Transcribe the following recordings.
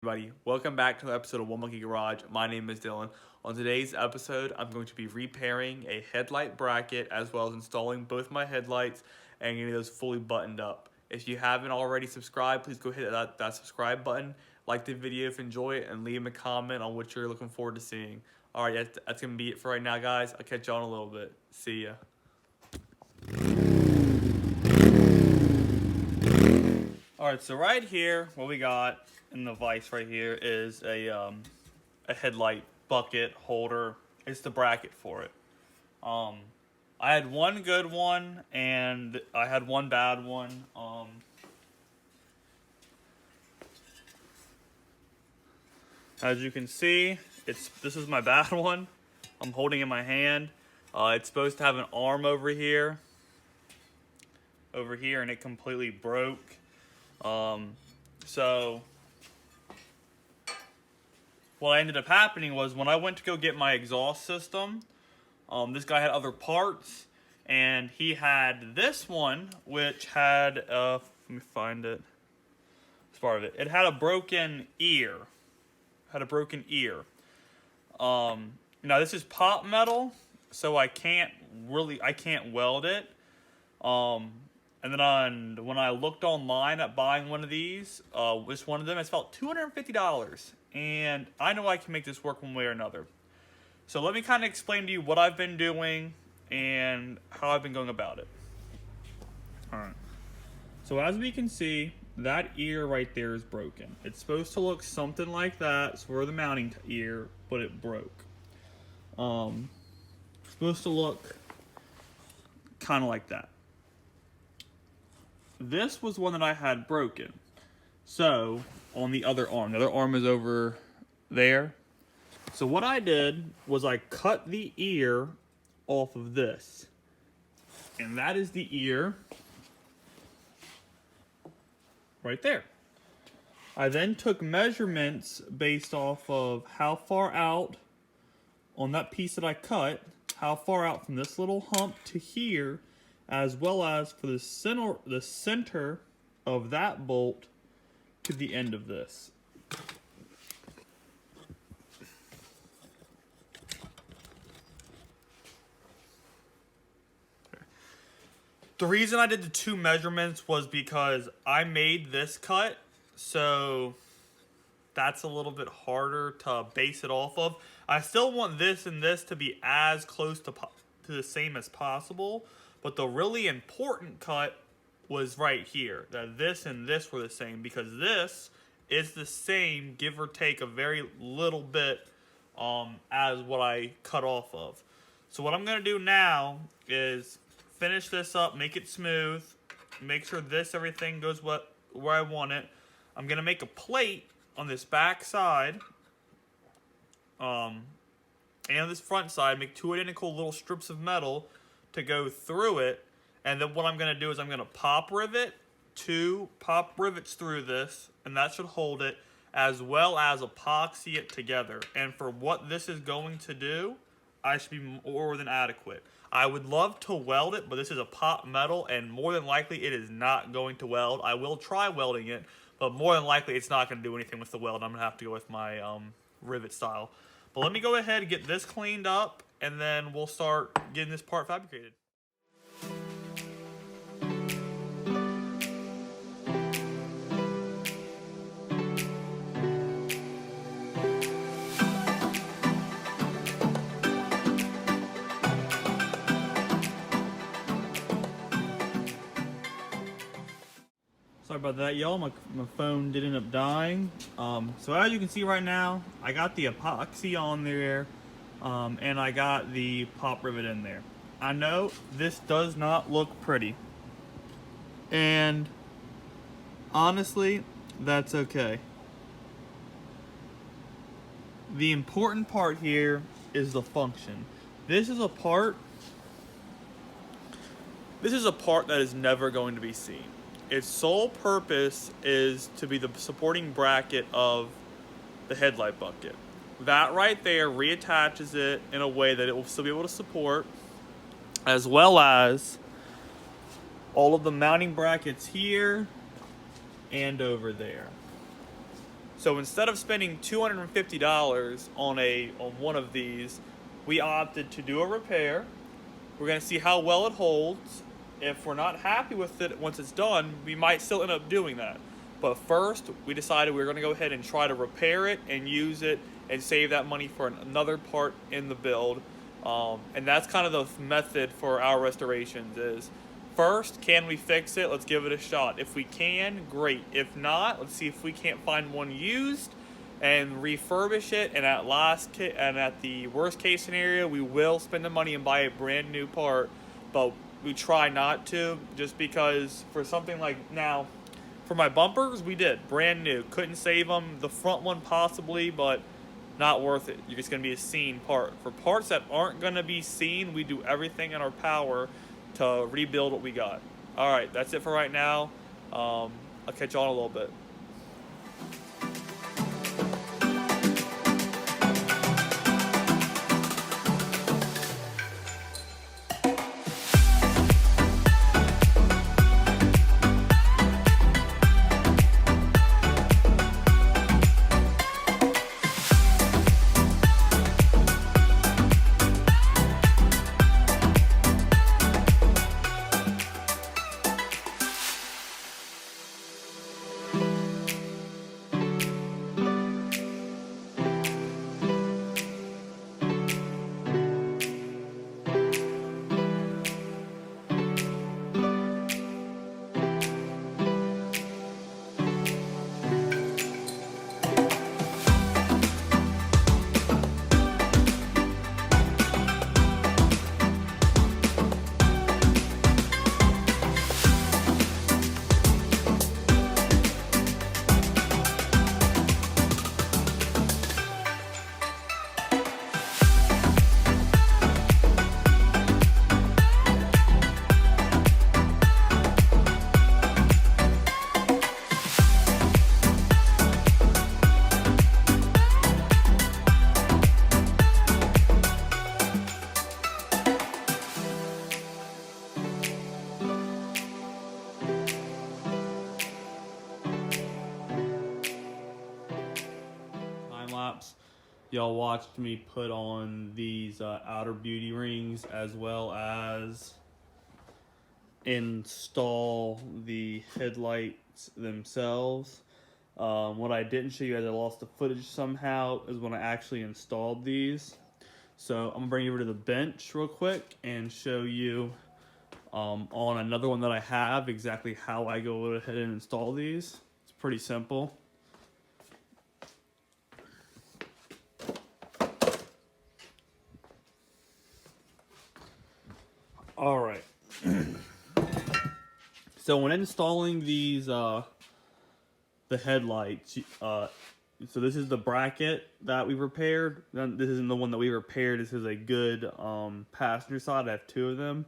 Everybody, welcome back to the episode of One Monkey Garage. My name is Dylan. On today's episode, I'm going to be repairing a headlight bracket as well as installing both my headlights and getting those fully buttoned up. If you haven't already subscribed, please go hit that subscribe button, like the video if you enjoy it, and leave a comment on what you're looking forward to seeing. Alright, that's going to be it for right now, guys. I'll catch you on a little bit. See ya. Alright, so right here, what we got in the vise right here is a headlight bucket holder. It's the bracket for it. I had one good one and I had one bad one. As you can see, this is my bad one. I'm holding in my hand. It's supposed to have an arm over here, and it completely broke. So what ended up happening was when I went to go get my exhaust system, this guy had other parts, and he had this one, which had, let me find it, it's part of it. It had a broken ear. Now this is pop metal, so I can't weld it. And then when I looked online at buying one of these, this one of them, it's about $250. And I know I can make this work one way or another. So let me kind of explain to you what I've been doing and how I've been going about it. Alright. So as we can see, that ear right there is broken. It's supposed to look something like that. It's for the mounting ear, but it broke. It's supposed to look kind of like that. This was one that I had broken. So, on the other arm is over there. So what I did was I cut the ear off of this. And that is the ear right there. I then took measurements based off of how far out on that piece that I cut, how far out from this little hump to here, as well as for the center of that bolt to the end of this. The reason I did the two measurements was because I made this cut, so that's a little bit harder to base it off of. I still want this and this to be as close to the same as possible, but the really important cut was right here, that this and this were the same, because this is the same, give or take a very little bit, as what I cut off of. So what I'm going to do now is finish this up, make it smooth, make sure everything goes where I want it. I'm going to make a plate on this back side, and on this front side, make two identical little strips of metal to go through it. And then what I'm going to do is I'm going to pop rivet two pop rivets through this, and that should hold it, as well as epoxy it together. And for what this is going to do, I should be more than adequate. I would love to weld it, but this is a pop metal, and more than likely it is not going to weld. I will try welding it, but more than likely it's not going to do anything with the weld. I'm going to have to go with my rivet style. But let me go ahead and get this cleaned up, and then we'll start getting this part fabricated. Sorry about that, y'all. My phone did end up dying. So as you can see right now, I got the epoxy on there, and I got the pop rivet in there. I know this does not look pretty, and honestly, that's okay. The important part here is the function. This is a part that is never going to be seen. Its sole purpose is to be the supporting bracket of the headlight bucket. That right there reattaches it in a way that it will still be able to support, as well as all of the mounting brackets here and over there. So instead of spending $250 on one of these, we opted to do a repair. We're going to see how well it holds. If we're not happy with it once it's done, we might still end up doing that. But first, we decided we were going to go ahead and try to repair it and use it and save that money for another part in the build. And that's kind of the method for our restorations is, first, can we fix it? Let's give it a shot. If we can, great. If not, let's see if we can't find one used and refurbish it. And at the worst case scenario, we will spend the money and buy a brand new part. But we try not to, just because for something like now, for my bumpers, we did brand new. Couldn't save them. The front one possibly, but not worth it. You're just going to be a seen part. For parts that aren't going to be seen, we do everything in our power to rebuild what we got. All right, that's it for right now. I'll catch you on a little bit. Y'all watched me put on these outer beauty rings as well as install the headlights themselves. What I didn't show you, as I lost the footage somehow, is when I actually installed these. So I'm gonna bring you over to the bench real quick and show you on another one that I have exactly how I go ahead and install these. It's pretty simple. All right. So when installing these, the headlights, so this is the bracket that we repaired. This isn't the one that we repaired. This is a good passenger side. I have two of them.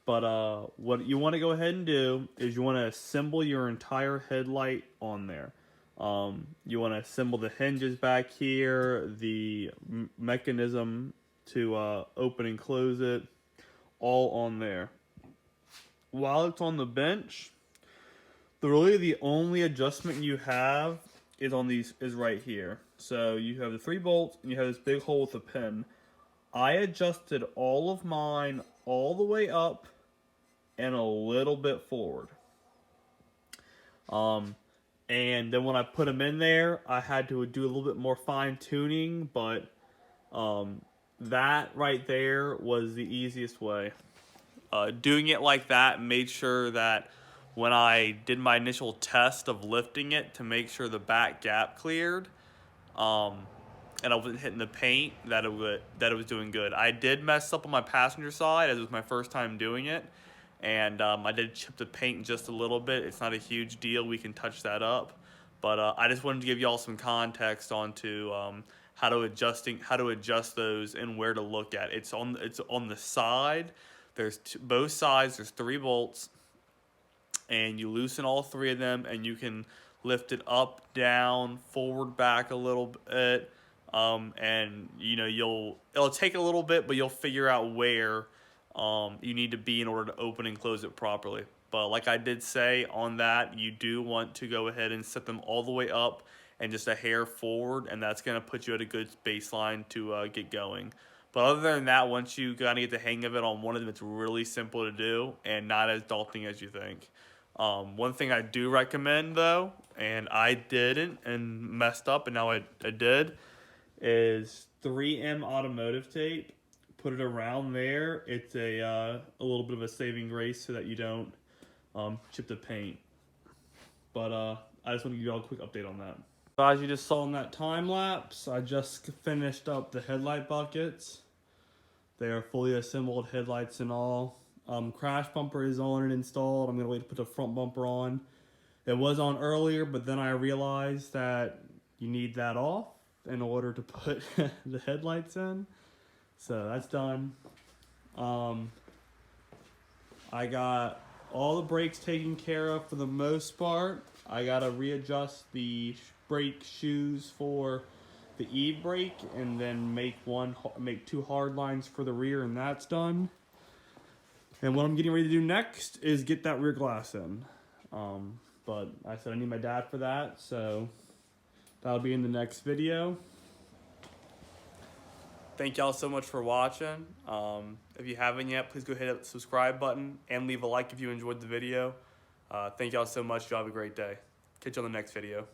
But what you want to go ahead and do is you want to assemble your entire headlight on there. You want to assemble the hinges back here, the mechanism to open and close it, all on there. While it's on the bench, the only adjustment you have is right here. So you have the 3 bolts and you have this big hole with a pin. I adjusted all of mine all the way up and a little bit forward. And then when I put them in there, I had to do a little bit more fine tuning, but that right there was the easiest way. Doing it like that made sure that when I did my initial test of lifting it to make sure the back gap cleared, and I wasn't hitting the paint, that it was doing good. I did mess up on my passenger side, as it was my first time doing it, and I did chip the paint just a little bit. It's not a huge deal. We can touch that up, but I just wanted to give y'all some context onto how to adjust those and where to look at. It's on the side. There's both sides. There's 3 bolts, and you loosen all 3 of them, and you can lift it up, down, forward, back a little bit, and you know it'll take a little bit, but you'll figure out where you need to be in order to open and close it properly. But like I did say on that, you do want to go ahead and set them all the way up and just a hair forward, and that's going to put you at a good baseline to get going. But other than that, once you kind of get the hang of it on one of them, it's really simple to do and not as daunting as you think. One thing I do recommend, though, and I didn't and messed up, and now I did, is 3M automotive tape. Put it around there. It's a little bit of a saving grace so that you don't chip the paint. But I just want to give you all a quick update on that. So as you just saw in that time lapse, I just finished up the headlight buckets. They are fully assembled, headlights and all. Crash bumper is on and installed. I'm going to wait to put the front bumper on. It was on earlier, but then I realized that you need that off in order to put the headlights in. So that's done. I got all the brakes taken care of for the most part. I got to readjust the brake shoes for the Eve brake and then make 2 hard lines for the rear, and that's done. And what I'm getting ready to do next is get that rear glass in. But I said I need my dad for that, so that'll be in the next video. Thank y'all so much for watching. If you haven't yet, please go hit the subscribe button and leave a like if you enjoyed the video. Thank y'all so much. Y'all have a great day. Catch you on the next video.